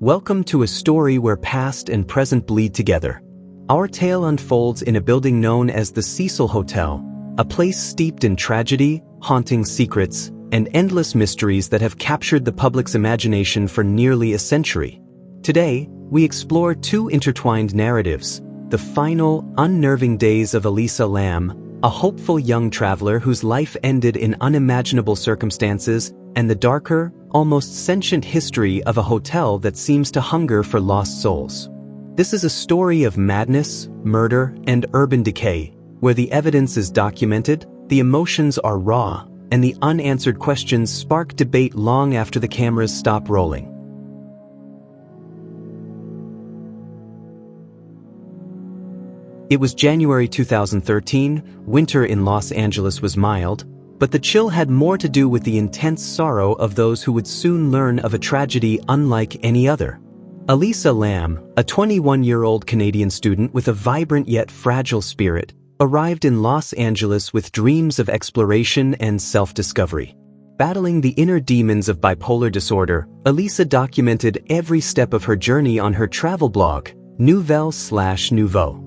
Welcome to a story where past and present bleed together. Our tale unfolds in a building known as the Cecil Hotel, a place steeped in tragedy, haunting secrets, and endless mysteries that have captured the public's imagination for nearly a century. Today, we explore two intertwined narratives: the final, unnerving days of Elisa Lam, a hopeful young traveler whose life ended in unimaginable circumstances, and the darker, almost sentient history of a hotel that seems to hunger for lost souls. This is a story of madness, murder, and urban decay, where the evidence is documented, the emotions are raw, and the unanswered questions spark debate long after the cameras stop rolling. It was January 2013, winter in Los Angeles was mild, but the chill had more to do with the intense sorrow of those who would soon learn of a tragedy unlike any other. Elisa Lam, a 21-year-old Canadian student with a vibrant yet fragile spirit, arrived in Los Angeles with dreams of exploration and self-discovery. Battling the inner demons of bipolar disorder, Elisa documented every step of her journey on her travel blog, Nouvelle/Nouveau.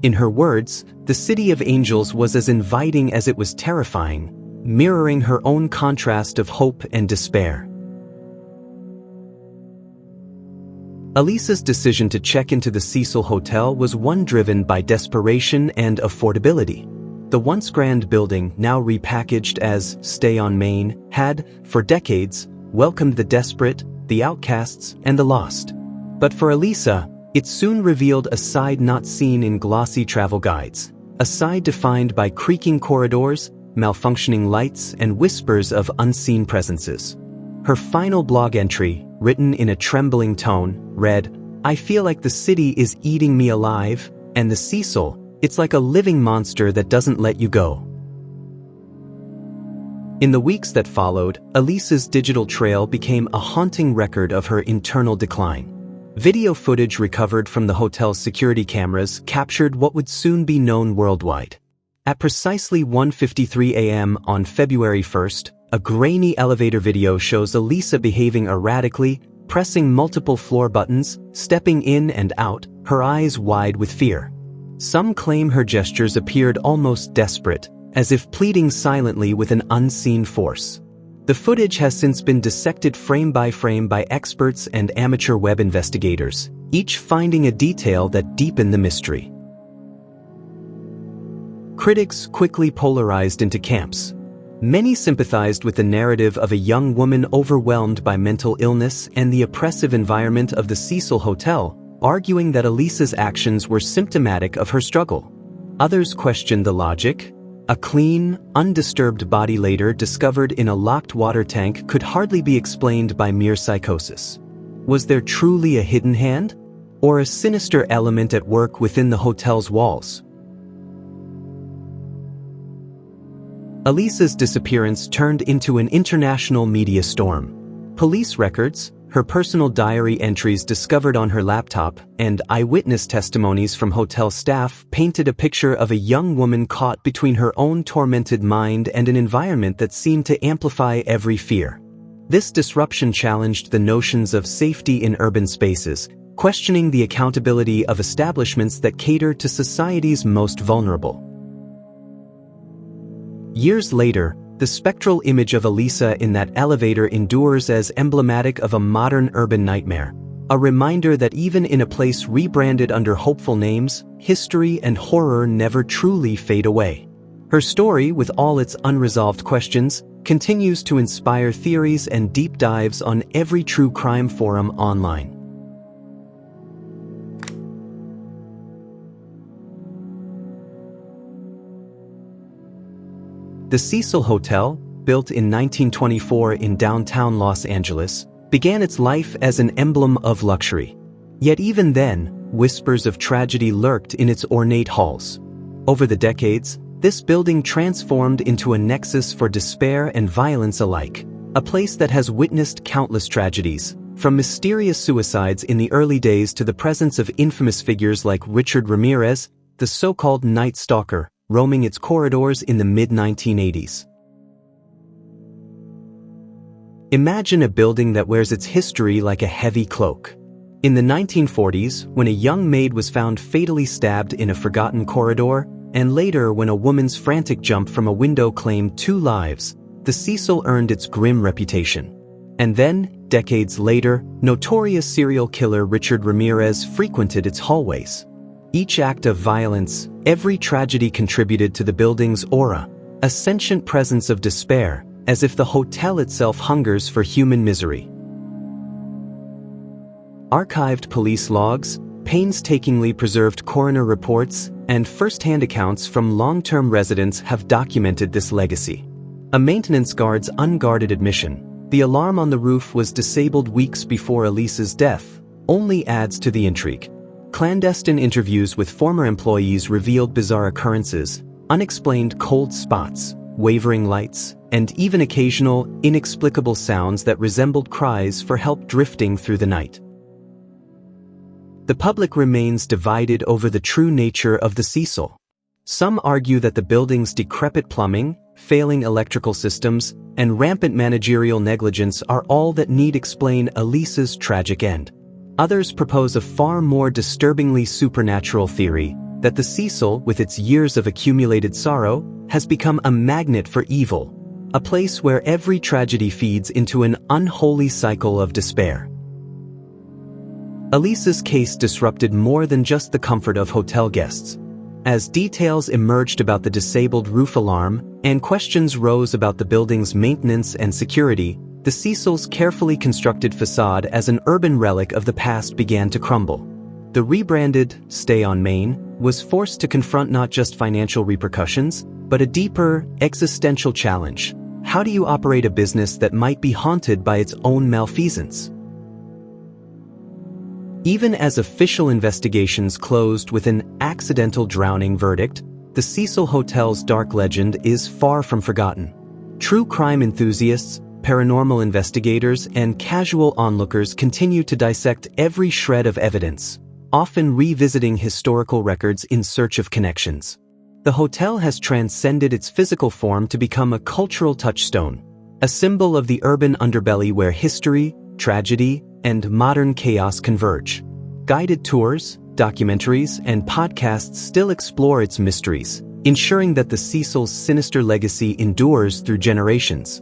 In her words, the City of Angels was as inviting as it was terrifying, mirroring her own contrast of hope and despair. Elisa's decision to check into the Cecil Hotel was one driven by desperation and affordability. The once grand building, now repackaged as Stay on Main, had, for decades, welcomed the desperate, the outcasts, and the lost. But for Elisa, it soon revealed a side not seen in glossy travel guides, a side defined by creaking corridors, malfunctioning lights, and whispers of unseen presences. Her final blog entry, written in a trembling tone, read, "I feel like the city is eating me alive, and the Cecil, it's like a living monster that doesn't let you go." In the weeks that followed, Elisa's digital trail became a haunting record of her internal decline. Video footage recovered from the hotel's security cameras captured what would soon be known worldwide. At precisely 1:53 a.m. on February 1st, a grainy elevator video shows Elisa behaving erratically, pressing multiple floor buttons, stepping in and out, her eyes wide with fear. Some claim her gestures appeared almost desperate, as if pleading silently with an unseen force. The footage has since been dissected frame by experts and amateur web investigators, each finding a detail that deepened the mystery. Critics quickly polarized into camps. Many sympathized with the narrative of a young woman overwhelmed by mental illness and the oppressive environment of the Cecil Hotel, arguing that Elisa's actions were symptomatic of her struggle. Others questioned the logic. A clean, undisturbed body later discovered in a locked water tank could hardly be explained by mere psychosis. Was there truly a hidden hand? Or a sinister element at work within the hotel's walls? Elisa's disappearance turned into an international media storm. Police records, her personal diary entries discovered on her laptop, and eyewitness testimonies from hotel staff painted a picture of a young woman caught between her own tormented mind and an environment that seemed to amplify every fear. This disruption challenged the notions of safety in urban spaces, questioning the accountability of establishments that cater to society's most vulnerable. Years later, the spectral image of Elisa in that elevator endures as emblematic of a modern urban nightmare, a reminder that even in a place rebranded under hopeful names, history and horror never truly fade away. Her story, with all its unresolved questions, continues to inspire theories and deep dives on every true crime forum online. The Cecil Hotel, built in 1924 in downtown Los Angeles, began its life as an emblem of luxury. Yet even then, whispers of tragedy lurked in its ornate halls. Over the decades, this building transformed into a nexus for despair and violence alike, a place that has witnessed countless tragedies, from mysterious suicides in the early days to the presence of infamous figures like Richard Ramirez, the so-called Night Stalker, roaming its corridors in the mid-1980s. Imagine a building that wears its history like a heavy cloak. In the 1940s, when a young maid was found fatally stabbed in a forgotten corridor, and later when a woman's frantic jump from a window claimed 2 lives, the Cecil earned its grim reputation. And then, decades later, notorious serial killer Richard Ramirez frequented its hallways. Each act of violence, every tragedy contributed to the building's aura, a sentient presence of despair, as if the hotel itself hungers for human misery. Archived police logs, painstakingly preserved coroner reports, and first-hand accounts from long-term residents have documented this legacy. A maintenance guard's unguarded admission, "The alarm on the roof was disabled weeks before Elisa's death," only adds to the intrigue. Clandestine interviews with former employees revealed bizarre occurrences, unexplained cold spots, wavering lights, and even occasional, inexplicable sounds that resembled cries for help drifting through the night. The public remains divided over the true nature of the Cecil. Some argue that the building's decrepit plumbing, failing electrical systems, and rampant managerial negligence are all that need explain Elisa's tragic end. Others propose a far more disturbingly supernatural theory, that the Cecil, with its years of accumulated sorrow, has become a magnet for evil, a place where every tragedy feeds into an unholy cycle of despair. Elisa's case disrupted more than just the comfort of hotel guests. As details emerged about the disabled roof alarm, and questions rose about the building's maintenance and security, the Cecil's carefully constructed facade as an urban relic of the past began to crumble. The rebranded Stay on Main was forced to confront not just financial repercussions, but a deeper, existential challenge. How do you operate a business that might be haunted by its own malfeasance? Even as official investigations closed with an accidental drowning verdict, the Cecil Hotel's dark legend is far from forgotten. True crime enthusiasts, paranormal investigators, and casual onlookers continue to dissect every shred of evidence, often revisiting historical records in search of connections. The hotel has transcended its physical form to become a cultural touchstone, a symbol of the urban underbelly where history, tragedy, and modern chaos converge. Guided tours, documentaries, and podcasts still explore its mysteries, ensuring that the Cecil's sinister legacy endures through generations.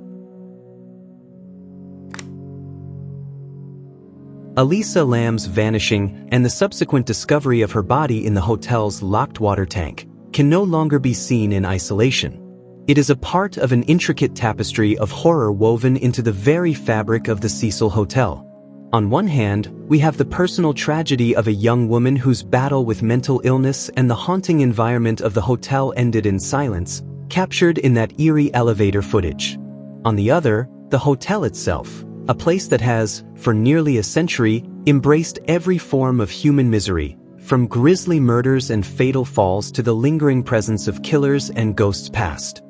Elisa Lam's vanishing and the subsequent discovery of her body in the hotel's locked water tank can no longer be seen in isolation. It is a part of an intricate tapestry of horror woven into the very fabric of the Cecil Hotel. On one hand, we have the personal tragedy of a young woman whose battle with mental illness and the haunting environment of the hotel ended in silence, captured in that eerie elevator footage. On the other, the hotel itself, a place that has, for nearly a century, embraced every form of human misery, from grisly murders and fatal falls to the lingering presence of killers and ghosts past.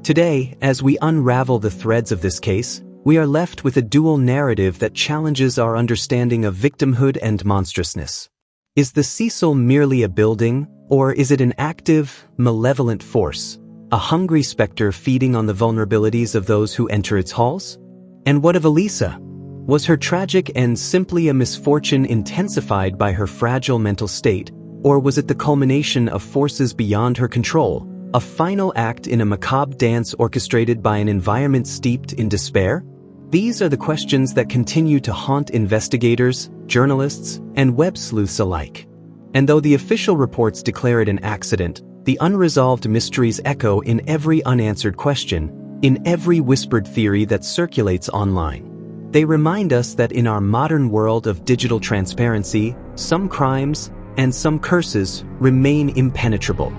Today, as we unravel the threads of this case, we are left with a dual narrative that challenges our understanding of victimhood and monstrousness. Is the Cecil merely a building, or is it an active, malevolent force, a hungry specter feeding on the vulnerabilities of those who enter its halls? And what of Elisa? Was her tragic end simply a misfortune intensified by her fragile mental state, or was it the culmination of forces beyond her control, a final act in a macabre dance orchestrated by an environment steeped in despair? These are the questions that continue to haunt investigators, journalists, and web sleuths alike. And though the official reports declare it an accident, the unresolved mysteries echo in every unanswered question, in every whispered theory that circulates online. They remind us that in our modern world of digital transparency, some crimes and some curses remain impenetrable.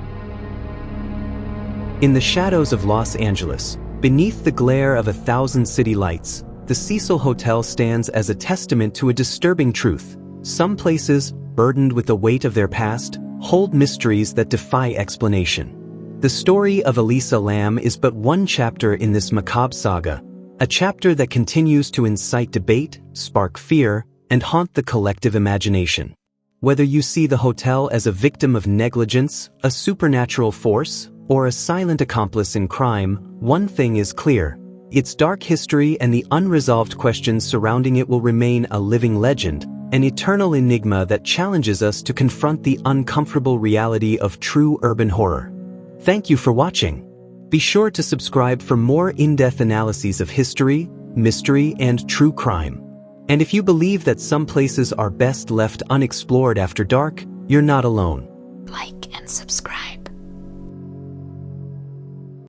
In the shadows of Los Angeles, beneath the glare of 1,000 city lights, the Cecil Hotel stands as a testament to a disturbing truth. Some places, burdened with the weight of their past, hold mysteries that defy explanation. The story of Elisa Lam is but one chapter in this macabre saga, a chapter that continues to incite debate, spark fear, and haunt the collective imagination. Whether you see the hotel as a victim of negligence, a supernatural force, or a silent accomplice in crime, one thing is clear: Its dark history and the unresolved questions surrounding it will remain a living legend, an eternal enigma that challenges us to confront the uncomfortable reality of true urban horror. Thank you for watching. Be sure to subscribe for more in-depth analyses of history, mystery, and true crime. And if you believe that some places are best left unexplored after dark, you're not alone. Like and subscribe.